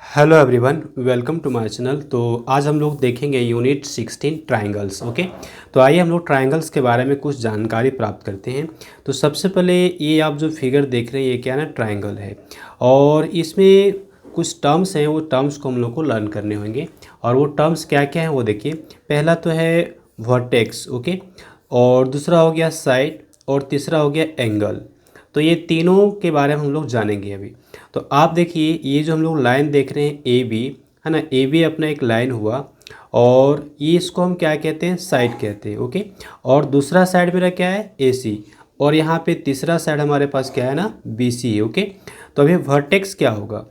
Hello everyone, welcome to my channel. तो आज हम लोग देखेंगे यूनिट 16 ट्रायंगल्स। ओके, तो आइए हम लोग ट्रायंगल्स के बारे में कुछ जानकारी प्राप्त करते हैं। तो सबसे पहले ये आप जो फिगर देख रहे हैं ये क्या है ना, ट्रायंगल है। और इसमें कुछ टर्म्स हैं, वो टर्म्स को हम लोग को लर्न करने होंगे। और वो टर्म्स क्या क्या हैं वो देखिए। पहला तो है वर्टेक्स, ओके, और दूसरा हो गया साइड, और तीसरा हो गया एंगल। तो ये तीनों के बारे में हम लोग जानेंगे अभी। तो आप देखिए, ये जो हम लोग लाइन देख रहे हैं ए बी, है ना, ए बी अपना एक लाइन हुआ। और ये इसको हम क्या कहते हैं, साइड कहते हैं। ओके, और दूसरा साइड मेरा क्या है, ए सी। और यहाँ पे तीसरा साइड हमारे पास क्या है ना, बी सी है। ओके, तो अभी वर्टेक्स क्या होगा,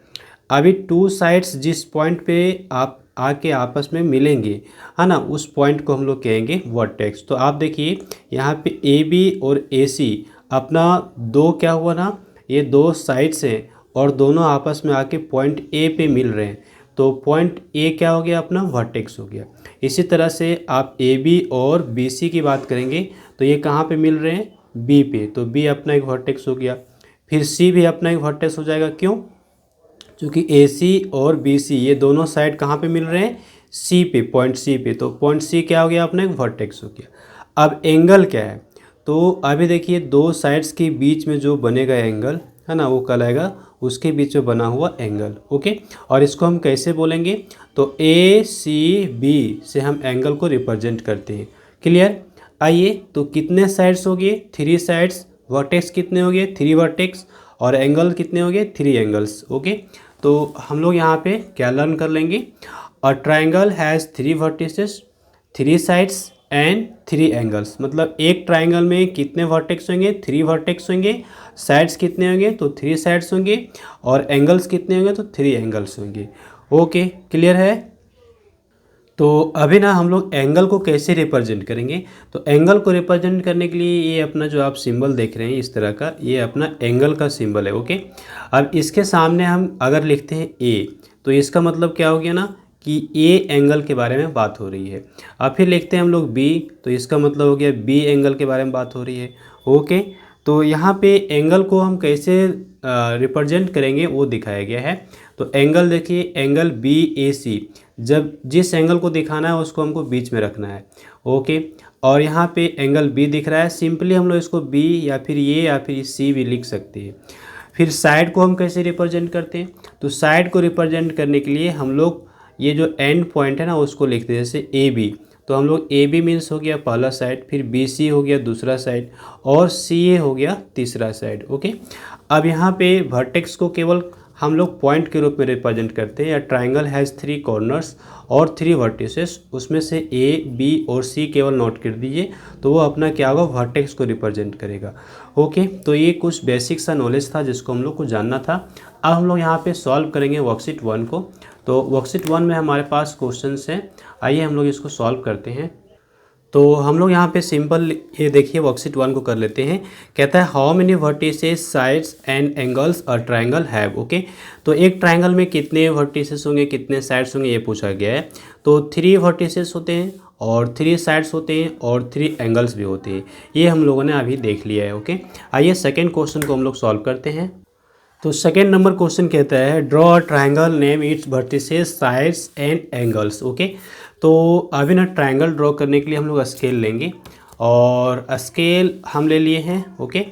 अभी टू साइड्स जिस पॉइंट पे आप आके आपस में मिलेंगे, है ना, उस पॉइंट को हम लोग कहेंगे वर्टेक्स। तो आप देखिए यहाँ पे ए बी और ए सी अपना दो क्या हुआ ना, ये दो साइड्स हैं और दोनों आपस में आके पॉइंट ए पे मिल रहे हैं। तो पॉइंट ए क्या हो गया, अपना वर्टेक्स हो गया। इसी तरह से आप ए बी और बी सी की बात करेंगे तो ये कहाँ पे मिल रहे हैं, बी पे, तो बी अपना एक वर्टेक्स हो गया। फिर सी भी अपना एक वर्टेक्स हो जाएगा, क्यों, क्योंकि ए सी और बी सी ये दोनों साइड कहाँ पे मिल रहे हैं, सी पे, पॉइंट सी पे। तो पॉइंट सी क्या हो गया, अपना एक वर्टेक्स हो गया। अब एंगल क्या है, तो अभी देखिए दो साइड्स के बीच में जो बनेगा एंगल, है ना, वो कहलाएगा उसके बीच में बना हुआ एंगल। ओके, और इसको हम कैसे बोलेंगे, तो ए सी बी से हम एंगल को रिप्रेजेंट करते हैं। क्लियर। आइए, तो कितने साइड्स हो गए, थ्री साइड्स। वर्टेक्स कितने हो गए, थ्री वर्टेक्स। और एंगल कितने हो गए, थ्री एंगल्स। ओके, तो हम लोग यहाँ पे क्या लर्न कर लेंगे, a triangle has three vertices, three sides and three angles. मतलब एक ट्राइंगल में कितने वर्टेक्स होंगे, थ्री वर्टेक्स होंगे। साइड्स कितने होंगे, तो थ्री साइड्स होंगे। और एंगल्स कितने होंगे, तो थ्री एंगल्स होंगे। ओके, क्लियर है। तो अभी ना हम लोग एंगल को कैसे रिप्रेजेंट करेंगे, तो एंगल को रिप्रेजेंट करने के लिए ये अपना जो आप सिंबल देख रहे हैं इस तरह का, ये अपना एंगल का सिंबल है। ओके, अब इसके सामने हम अगर लिखते हैं ए, तो इसका मतलब क्या हो गया ना, कि ए एंगल के बारे में बात हो रही है। अब फिर लिखते हैं हम लोग बी, तो इसका मतलब हो गया बी एंगल के बारे में बात हो रही है। ओके, तो यहाँ पे एंगल को हम कैसे रिप्रेजेंट करेंगे वो दिखाया गया है। तो एंगल देखिए, एंगल बी ए सी, जब जिस एंगल को दिखाना है उसको हमको बीच में रखना है। ओके, और यहाँ पे एंगल बी दिख रहा है, सिंपली हम लोग इसको बी या फिर ये या फिर सी भी लिख सकते हैं। फिर साइड को हम कैसे रिप्रेजेंट करते हैं, तो साइड को रिप्रेजेंट करने के लिए हम लोग ये जो एंड पॉइंट है ना उसको लिखते हैं, जैसे ए बी। तो हम लोग ए बी मीन्स हो गया पहला साइड, फिर बी सी हो गया दूसरा साइड, और सी ए हो गया तीसरा साइड। ओके, अब यहाँ पे वर्टेक्स को केवल हम लोग पॉइंट के रूप में रिप्रेजेंट करते हैं। या ट्राइंगल हैज़ थ्री कॉर्नर्स और थ्री वर्टिसेस, उसमें से ए बी और सी केवल नोट कर दीजिए, तो वो अपना क्या होगा, वर्टेक्स को रिप्रेजेंट करेगा। ओके, तो ये कुछ बेसिक सा नॉलेज था जिसको हम लोग को जानना था। अब हम लोग यहाँ पे सॉल्व करेंगे वर्कशीट 1 को। तो वर्कशीट 1 में हमारे पास क्वेश्चंस हैं, आइए हम लोग इसको सॉल्व करते हैं। तो हम लोग यहाँ पे सिंपल ये देखिए वर्कशीट 1 को कर लेते हैं। कहता है how many vertices, sides and angles a triangle have. Okay, तो एक ट्रायंगल में कितने वर्टिसेस होंगे, कितने साइड्स होंगे, ये पूछा गया है। तो थ्री वर्टिसेस होते हैं और थ्री साइड्स होते हैं और थ्री एंगल्स भी होते हैं, ये हम लोगों ने अभी देख लिया है। ओके, आइए सेकेंड क्वेश्चन को हम लोग सॉल्व करते हैं। तो सेकेंड नंबर क्वेश्चन कहता है draw a triangle, name its vertices, sides and angles. Okay, तो अभी ना ट्रायंगल ड्रॉ करने के लिए हम लोग स्केल लेंगे, और स्केल हम ले लिए हैं। ओके,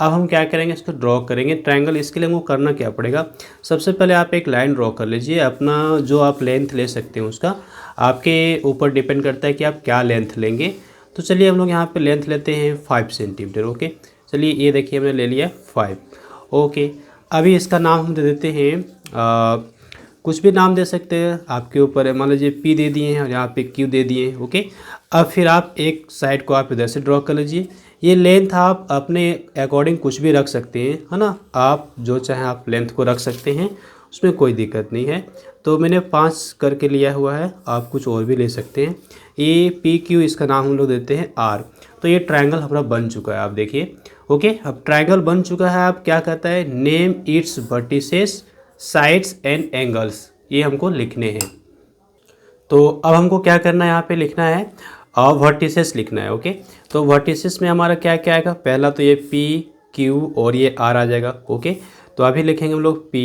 अब हम क्या करेंगे, इसको ड्रॉ करेंगे ट्रायंगल। इसके लिए हमको करना क्या पड़ेगा, सबसे पहले आप एक लाइन ड्रॉ कर लीजिए। अपना जो आप लेंथ ले सकते हैं उसका आपके ऊपर डिपेंड करता है कि आप क्या लेंथ लेंगे। तो चलिए हम लोग यहाँ पे लेंथ लेते हैं 5 सेंटीमीटर। ओके, चलिए ये देखिए हमने ले लिया 5। ओके, अभी इसका नाम हम दे देते हैं, कुछ भी नाम दे सकते हैं, आपके ऊपर है। मान लीजिए पी दे दिए हैं और यहाँ पे क्यू दे दिए हैं। ओके, अब फिर आप एक साइड को आप इधर से ड्रॉ कर लीजिए। ये लेंथ आप अपने अकॉर्डिंग कुछ भी रख सकते हैं, है ना, आप जो चाहें आप लेंथ को रख सकते हैं, उसमें कोई दिक्कत नहीं है। तो मैंने 5 करके लिया हुआ है, आप कुछ और भी ले सकते हैं। ये पी क्यू, इसका नाम हम लोग देते हैं आर। तो ये ट्रायंगल हमारा बन चुका है, आप देखिए। ओके, अब ट्रायंगल बन चुका है। अब क्या कहता है, name its vertices, sides and angles, ये हमको लिखने हैं। तो अब हमको क्या करना है, यहाँ पे लिखना है वर्टिसेस लिखना है। ओके, तो वर्टिसेस में हमारा क्या क्या आएगा, पहला तो ये पी क्यू और ये आर आ जाएगा। ओके, तो अभी लिखेंगे हम लोग P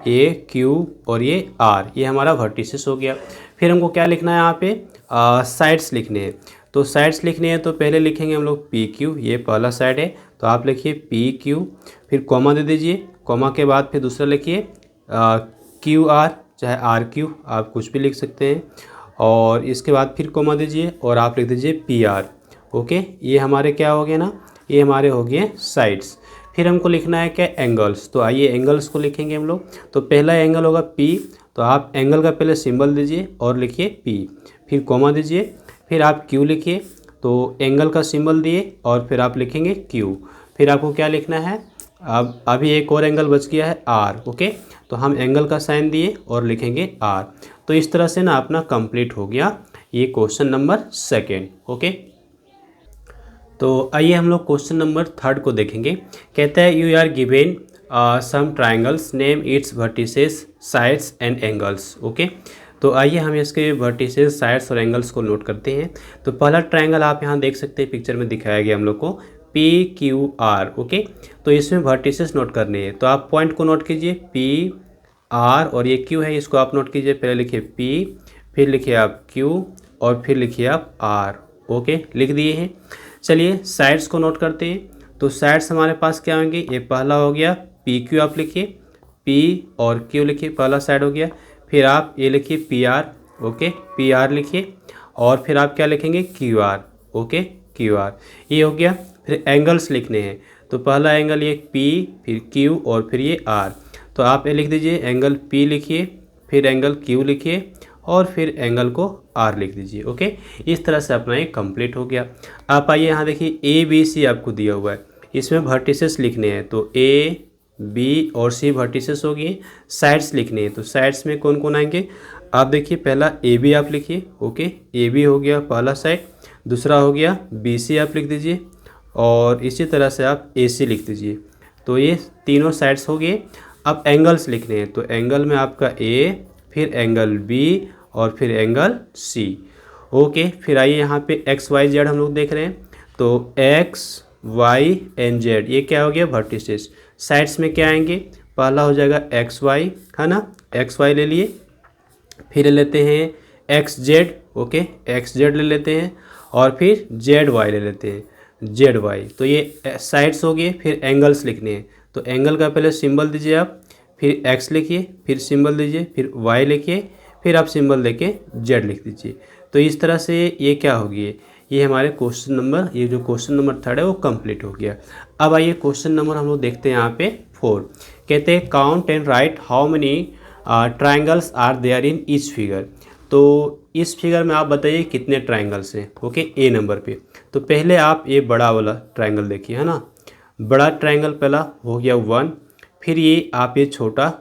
A Q और ये R, ये हमारा वर्टिसेस हो गया। फिर हमको क्या लिखना है यहाँ पे, साइड्स लिखने हैं। तो साइड्स लिखने हैं तो पहले लिखेंगे हम लोग PQ, ये पहला साइड है तो आप लिखिए PQ, फिर कॉमा दे दीजिए, कॉमा के बाद फिर दूसरा लिखिए QR, चाहे RQ आप कुछ भी लिख सकते हैं, और इसके बाद फिर कॉमा दीजिए और आप लिख दीजिए PR। ओके, ये हमारे क्या हो गया ना, ये हमारे हो गए साइड्स। फिर हमको लिखना है क्या, एंगल्स। तो आइए एंगल्स को लिखेंगे हम लोग। तो पहला एंगल होगा P, तो आप एंगल का पहले सिंबल दीजिए और लिखिए P, फिर कॉमा दीजिए, फिर आप Q लिखिए, तो एंगल का सिंबल दिए और फिर आप लिखेंगे Q। फिर आपको क्या लिखना है, अब अभी एक और एंगल बच गया है R। ओके, तो हम एंगल का साइन दिए और लिखेंगे R। तो इस तरह से ना अपना कंप्लीट हो गया ये क्वेश्चन नंबर 2। ओके, तो आइए हम लोग क्वेश्चन नंबर 3 को देखेंगे। कहता है you are given some triangles, name its vertices, sides and angles. Okay, तो आइए हम इसके वर्टिसेस, साइड्स और एंगल्स को नोट करते हैं। तो पहला ट्राइंगल आप यहाँ देख सकते हैं, पिक्चर में दिखाया गया हम लोग को PQR। ओके, तो इसमें वर्टिसेस नोट करने हैं, तो आप पॉइंट को नोट कीजिए PR, और ये Q है, इसको आप नोट कीजिए। पहले लिखिए P, फिर लिखिए आप Q और फिर लिखिए आप R। ओके, लिख दिए हैं। चलिए साइड्स को नोट करते हैं। तो साइड्स हमारे पास क्या होंगे, ये पहला हो गया PQ, आप लिखिए P और Q लिखिए, पहला साइड हो गया। फिर आप ये लिखिए PR। ओके, PR लिखिए, और फिर आप क्या लिखेंगे, QR। ओके, QR, ये हो गया। फिर एंगल्स लिखने हैं, तो पहला एंगल ये P, फिर Q और फिर ये R। तो आप ये लिख दीजिए, एंगल P लिखिए, फिर एंगल Q लिखिए और फिर एंगल को R लिख दीजिए। ओके, इस तरह से अपना ये कंप्लीट हो गया। आप आइए यहाँ देखिए ABC आपको दिया हुआ है, इसमें वर्टिसेस लिखने हैं। तो A, B और C वर्टिसेस हो गए। साइड्स लिखने हैं, तो साइड्स में कौन कौन आएंगे, आप देखिए पहला AB आप लिखिए। ओके, AB हो गया पहला साइड, दूसरा हो गया BC आप लिख दीजिए, और इसी तरह से आप AC लिख दीजिए। तो ये तीनों साइड्स हो गए। अब एंगल्स लिखने हैं, तो एंगल में आपका A, फिर एंगल B और फिर एंगल C। ओके, फिर आइए यहाँ पे XYZ हम लोग देख रहे हैं, तो X Y and Z, ये क्या हो गया, वर्टिसेस। साइड्स में क्या आएंगे, पहला हो जाएगा XY, है ना, XY ले लिए, फिर लेते हैं XZ। ओके, XZ ले लेते हैं, और फिर ZY ले लेते हैं, ZY। तो ये साइड्स हो गए। फिर एंगल्स लिखने हैं, तो एंगल का पहले सिंबल दीजिए आप, फिर X लिखिए, फिर सिंबल दीजिए, फिर Y लिखिए, फिर आप सिंबल देके Z लिख दीजिए। तो इस तरह से ये क्या होगी, ये हमारे क्वेश्चन नंबर, ये जो क्वेश्चन नंबर 3 है वो कंप्लीट हो गया। अब आइए क्वेश्चन नंबर हम लोग देखते हैं यहाँ पे 4। कहते हैं count and write how many triangles are there in each figure. तो इस फिगर में आप बताइए कितने ट्राइंगल्स हैं। ओके, A नंबर पे। तो पहले आप ये बड़ा वाला ट्राइंगल देखिए, है ना, बड़ा ट्राइंगल पहला हो गया 1, फिर ये आप ये छोटा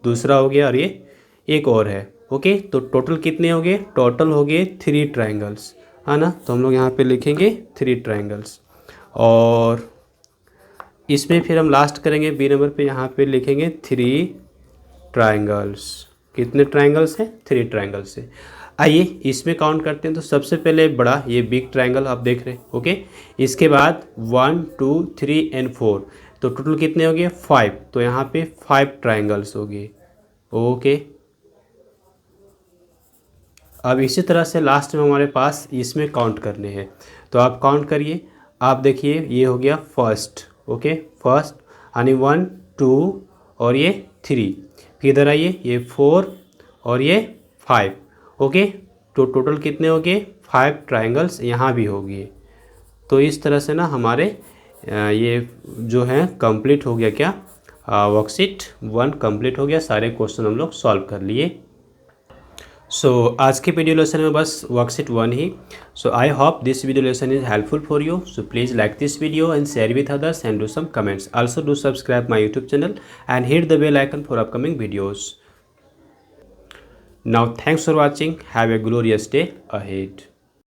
दूसरा हो गया, और ये एक और है। ओके, तो टोटल कितने हो गए, टोटल हो गए 3 ट्राइंगल्स, है ना। तो हम लोग यहाँ पे लिखेंगे 3 ट्राइंगल्स, और इसमें फिर हम लास्ट करेंगे B नंबर पे, यहाँ पे लिखेंगे 3 ट्राइंगल्स। कितने ट्राइंगल्स हैं, 3 ट्राइंगल्स हैं। आइए इसमें काउंट करते हैं। तो सबसे पहले बड़ा ये बिग ट्राइंगल आप देख रहे हैं। ओके, इसके बाद 1 2 3 एंड 4, तो टोटल कितने हो गए, 5। तो यहाँ पे 5 ट्राइंगल्स हो गए। ओके, अब इसी तरह से लास्ट में हमारे पास इसमें काउंट करने हैं, तो आप काउंट करिए। आप देखिए ये हो गया फर्स्ट। ओके, फर्स्ट यानी 1 2 और ये 3, फिर इधर आइए ये 4 और ये 5। ओके, तो टोटल कितने हो गए, 5 ट्राइंगल्स यहाँ भी हो गए। तो इस तरह से ना हमारे ये जो है कंप्लीट हो गया, क्या वर्कशीट 1 कंप्लीट हो गया। सारे क्वेश्चन हम लोग सॉल्व कर लिए। सो आज के वीडियो लेसन में बस वर्कशीट 1 ही। So I hope this video lesson is helpful for you. So please like this video and share with others and do some comments. Also do subscribe my YouTube channel and hit the bell icon for upcoming videos. Now thanks for watching. Have a glorious day ahead.